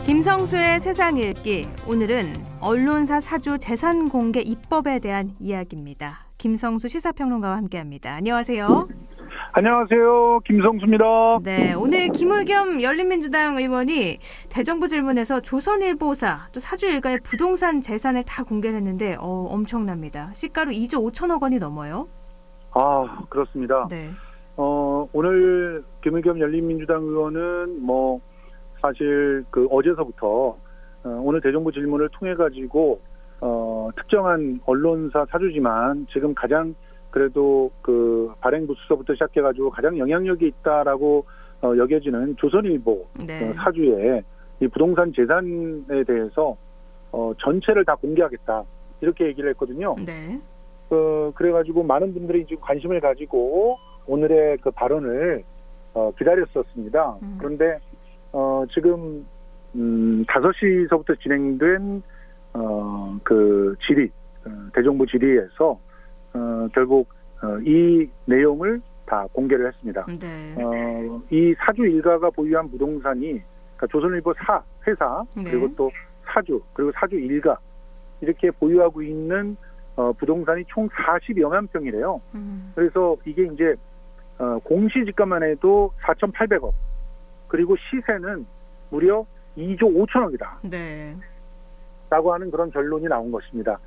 김성수의 세상 읽기. 오늘은 언론사 사주 재산 공개 입법에 대한 이야기입니다. 김성수 시사평론가와 함께합니다. 안녕하세요. 안녕하세요. 김성수입니다. 네, 오늘 김의겸 열린민주당 의원이 대정부 질문에서 조선일보사 또 사주 일가의 부동산 재산을 다 공개를 했는데 엄청납니다. 시가로 2조 5천억 원이 넘어요. 아, 그렇습니다. 네. 오늘 김의겸 열린민주당 의원은 사실 어제서부터 오늘 대정부 질문을 통해 가지고 특정한 언론사 사주지만 지금 가장 그래도 발행부 수서부터 시작해 가지고 가장 영향력이 있다라고 여겨지는 조선일보 네. 사주의 이 부동산 재산에 대해서 전체를 다 공개하겠다 이렇게 얘기를 했거든요. 네. 그래가지고 많은 분들이 지금 관심을 가지고 오늘의 그 발언을 기다렸었습니다. 그런데 지금 5시서부터 진행된 질의, 대정부 질의에서 결국 이 내용을 다 공개를 했습니다. 네. 이 사주 일가가 보유한 부동산이 그러니까 조선일보 회사 네. 그리고 또 사주 그리고 사주 일가 이렇게 보유하고 있는 부동산이 총 40여만 평이래요. 그래서 이게 이제 공시지가만 해도 4,800억 그리고 시세는 무려 2조 5천억이다. 네. 라고 하는 그런 결론이 나온 것입니다.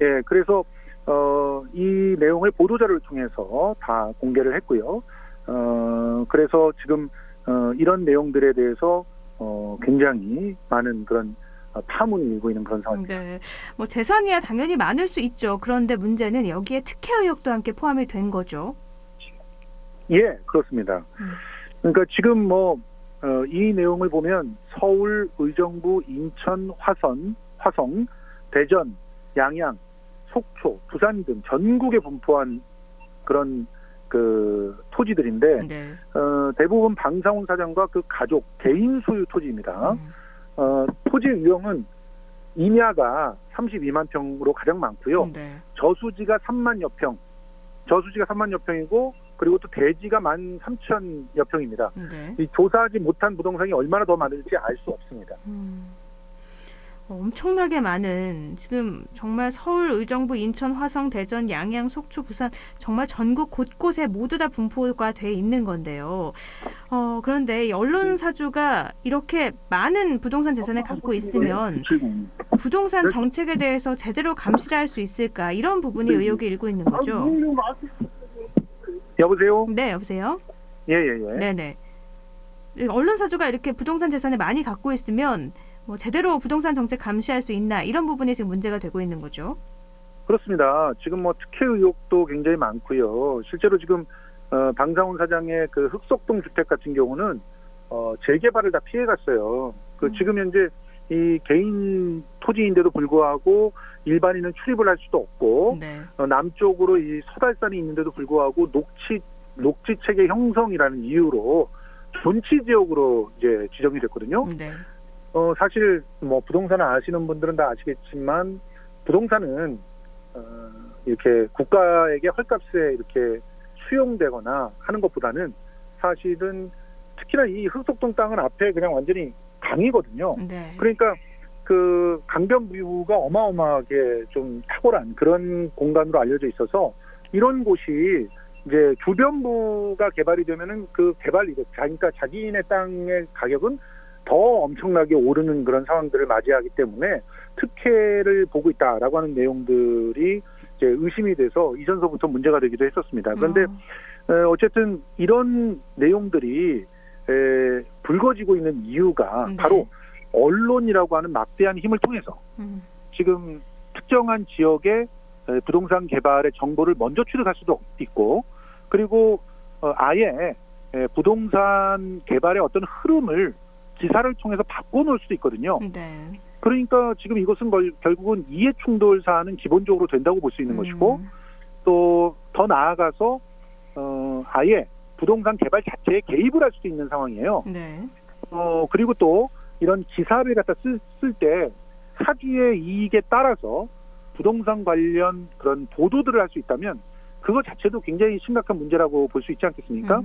예, 그래서 이 내용을 보도자료를 통해서 다 공개를 했고요. 그래서 지금 이런 내용들에 대해서 굉장히 많은 그런 파문이 일고 있는 그런 상황입니다. 네. 재산이야 당연히 많을 수 있죠. 그런데 문제는 여기에 특혜 의혹도 함께 포함이 된 거죠. 예, 그렇습니다. 그러니까 지금 이 내용을 보면 서울, 의정부, 인천, 화성, 대전, 양양, 속초, 부산 등 전국에 분포한 그런 토지들인데 네. 대부분 방상훈 사장과 그 가족 개인 소유 토지입니다. 토지 유형은 임야가 32만 평으로 가장 많고요. 네. 저수지가 3만여 평이고 그리고 또 대지가 13,000여 평입니다. 네. 이 조사하지 못한 부동산이 얼마나 더 많을지 알 수 없습니다. 엄청나게 많은 지금 정말 서울, 의정부, 인천, 화성, 대전, 양양, 속초, 부산 정말 전국 곳곳에 모두 다 분포가 돼 있는 건데요. 그런데 이 언론 사주가 이렇게 많은 부동산 재산을 갖고 있으면 부동산 정책에 대해서 제대로 감시를 할 수 있을까? 이런 부분이 의혹이 일고 있는 거죠. 여보세요? 네, 여보세요? 예. 네네. 언론 사주가 이렇게 부동산 재산을 많이 갖고 있으면 제대로 부동산 정책 감시할 수 있나 이런 부분이 지금 문제가 되고 있는 거죠. 그렇습니다. 지금 특혜 의혹도 굉장히 많고요. 실제로 지금 방상훈 사장의 그 흑석동 주택 같은 경우는 재개발을 다 피해갔어요. 지금 현재 이 개인 토지인데도 불구하고 일반인은 출입을 할 수도 없고 네. 남쪽으로 이 서달산이 있는데도 불구하고 녹지 체계 형성이라는 이유로 존치 지역으로 이제 지정이 됐거든요. 네. 사실 부동산을 아시는 분들은 다 아시겠지만 부동산은 이렇게 국가에게 헐값에 이렇게 수용되거나 하는 것보다는 사실은 특히나 이 흑석동 땅은 앞에 그냥 완전히 강이거든요. 네. 그러니까 강변뷰가 어마어마하게 좀 탁월한 그런 공간으로 알려져 있어서 이런 곳이 이제 주변부가 개발이 되면은 그 개발 이득, 그러니까 자기네 땅의 가격은 더 엄청나게 오르는 그런 상황들을 맞이하기 때문에 특혜를 보고 있다라고 하는 내용들이 이제 의심이 돼서 이전서부터 문제가 되기도 했었습니다. 그런데 어쨌든 이런 내용들이 불거지고 있는 이유가 네. 바로 언론이라고 하는 막대한 힘을 통해서 지금 특정한 지역의 부동산 개발의 정보를 먼저 취득할 수도 있고 그리고 아예 부동산 개발의 어떤 흐름을 기사를 통해서 바꿔놓을 수도 있거든요. 네. 그러니까 지금 이것은 결국은 이해충돌 사안은 기본적으로 된다고 볼 수 있는 것이고 또 더 나아가서 아예 부동산 개발 자체에 개입을 할 수도 있는 상황이에요. 네. 그리고 또 이런 기사를 갖다 쓸 때 사주의 이익에 따라서 부동산 관련 그런 보도들을 할 수 있다면 그거 자체도 굉장히 심각한 문제라고 볼 수 있지 않겠습니까?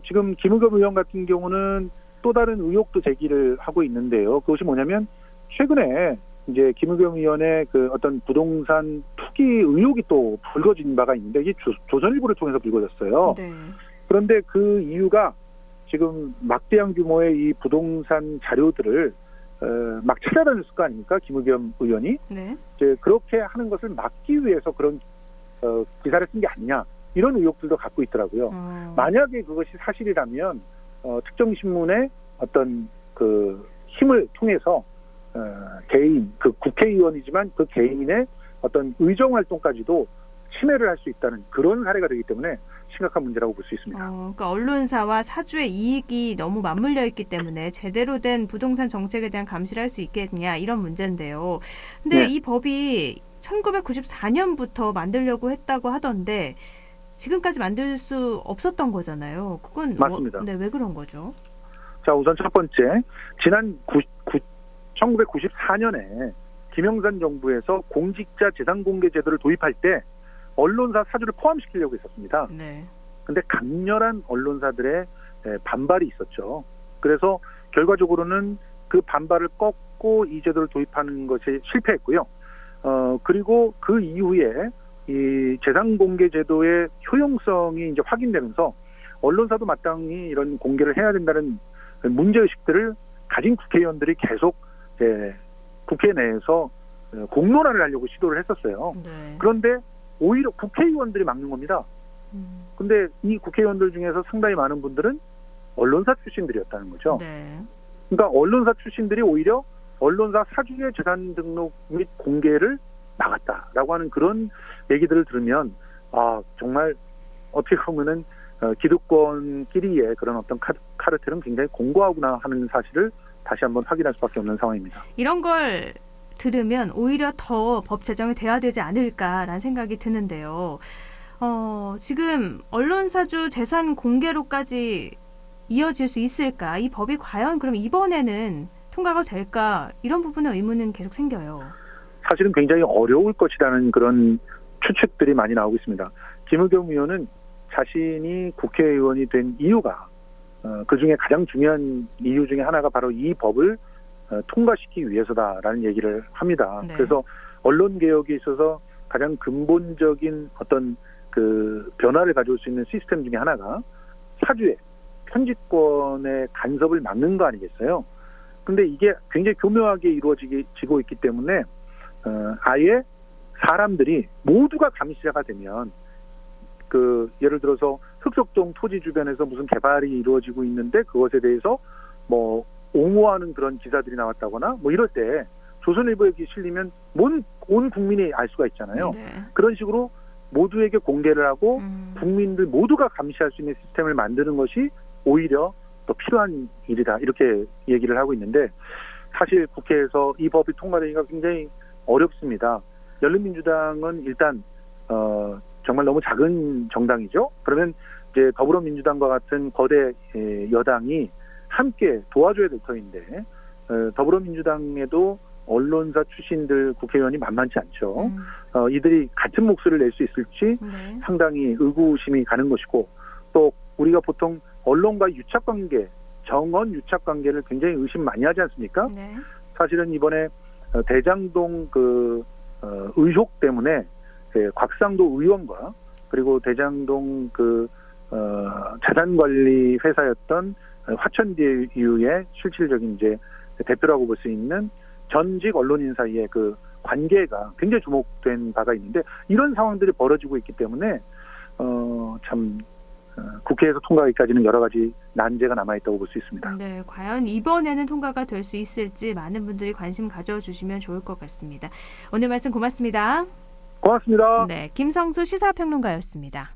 지금 김의겸 의원 같은 경우는 또 다른 의혹도 제기를 하고 있는데요. 그것이 뭐냐면 최근에 이제 김의겸 의원의 그 어떤 부동산 투기 의혹이 또 불거진 바가 있는데 이게 조선일보를 통해서 불거졌어요. 네. 그런데 그 이유가 지금 막대한 규모의 이 부동산 자료들을 막 찾아다녔을 거 아닙니까? 김의겸 의원이. 네. 이제 그렇게 하는 것을 막기 위해서 그런 기사를 쓴 게 아니냐 이런 의혹들도 갖고 있더라고요. 만약에 그것이 사실이라면 특정 신문의 어떤 그 힘을 통해서 개인 그 국회의원이지만 그 개인의 어떤 의정 활동까지도 침해를 할 수 있다는 그런 사례가 되기 때문에 심각한 문제라고 볼 수 있습니다. 그러니까 언론사와 사주의 이익이 너무 맞물려 있기 때문에 제대로 된 부동산 정책에 대한 감시를 할 수 있겠냐 이런 문제인데요. 근데 네. 이 법이 1994년부터 만들려고 했다고 하던데 지금까지 만들 수 없었던 거잖아요. 그건 맞습니다. 왜 그런 거죠? 자, 우선 첫 번째, 지난 1994년에 김영삼 정부에서 공직자 재산공개 제도를 도입할 때 언론사 사주를 포함시키려고 했었습니다. 네. 근데 강렬한 언론사들의 반발이 있었죠. 그래서 결과적으로는 그 반발을 꺾고 이 제도를 도입하는 것이 실패했고요. 그리고 그 이후에 이 재산공개 제도의 효용성이 이제 확인되면서 언론사도 마땅히 이런 공개를 해야 된다는 문제의식들을 가진 국회의원들이 계속 국회 내에서 공론화를 하려고 시도를 했었어요. 네. 그런데 오히려 국회의원들이 막는 겁니다. 근데 이 국회의원들 중에서 상당히 많은 분들은 언론사 출신들이었다는 거죠. 네. 그러니까 언론사 출신들이 오히려 언론사 사주의 재산 등록 및 공개를 막았다라고 하는 그런 얘기들을 들으면 정말 어떻게 보면은 기득권끼리의 그런 어떤 카르텔은 굉장히 공고하구나 하는 사실을 다시 한번 확인할 수밖에 없는 상황입니다. 이런 걸 들으면 오히려 더 법 제정이 돼야 되지 않을까라는 생각이 드는데요. 지금 언론사주 재산 공개로까지 이어질 수 있을까? 이 법이 과연 그럼 이번에는 통과가 될까? 이런 부분의 의문은 계속 생겨요. 사실은 굉장히 어려울 것이라는 그런 추측들이 많이 나오고 있습니다. 김의겸 의원은 자신이 국회의원이 된 이유가 그중에 가장 중요한 이유 중에 하나가 바로 이 법을 통과시키기 위해서다라는 얘기를 합니다. 네. 그래서 언론개혁에 있어서 가장 근본적인 어떤 그 변화를 가져올 수 있는 시스템 중에 하나가 사주의 편집권의 간섭을 막는 거 아니겠어요? 근데 이게 굉장히 교묘하게 이루어지고 있기 때문에 아예 사람들이 모두가 감시자가 되면 그 예를 들어서 흑석동 토지 주변에서 무슨 개발이 이루어지고 있는데 그것에 대해서 뭐 옹호하는 그런 기사들이 나왔다거나 뭐 이럴 때 조선일보에 실리면 온 국민이 알 수가 있잖아요. 네. 그런 식으로 모두에게 공개를 하고 국민들 모두가 감시할 수 있는 시스템을 만드는 것이 오히려 더 필요한 일이다 이렇게 얘기를 하고 있는데 사실 국회에서 이 법이 통과되기가 굉장히 어렵습니다. 열린민주당은 일단 정말 너무 작은 정당이죠. 그러면 이제 더불어민주당과 같은 거대 여당이 함께 도와줘야 될 터인데 더불어민주당에도 언론사 출신들 국회의원이 만만치 않죠. 이들이 같은 목소리를 낼 수 있을지 네. 상당히 의구심이 가는 것이고 또 우리가 보통 언론과 유착관계, 정언 유착관계를 굉장히 의심 많이 하지 않습니까? 네. 사실은 이번에 대장동 그 의혹 때문에 곽상도 의원과 그리고 대장동 그 자산관리 회사였던 화천대유의 실질적인 이제 대표라고 볼 수 있는 전직 언론인 사이의 그 관계가 굉장히 주목된 바가 있는데 이런 상황들이 벌어지고 있기 때문에 국회에서 통과하기까지는 여러 가지 난제가 남아있다고 볼 수 있습니다. 네, 과연 이번에는 통과가 될 수 있을지 많은 분들이 관심 가져주시면 좋을 것 같습니다. 오늘 말씀 고맙습니다. 고맙습니다. 네, 김성수 시사평론가였습니다.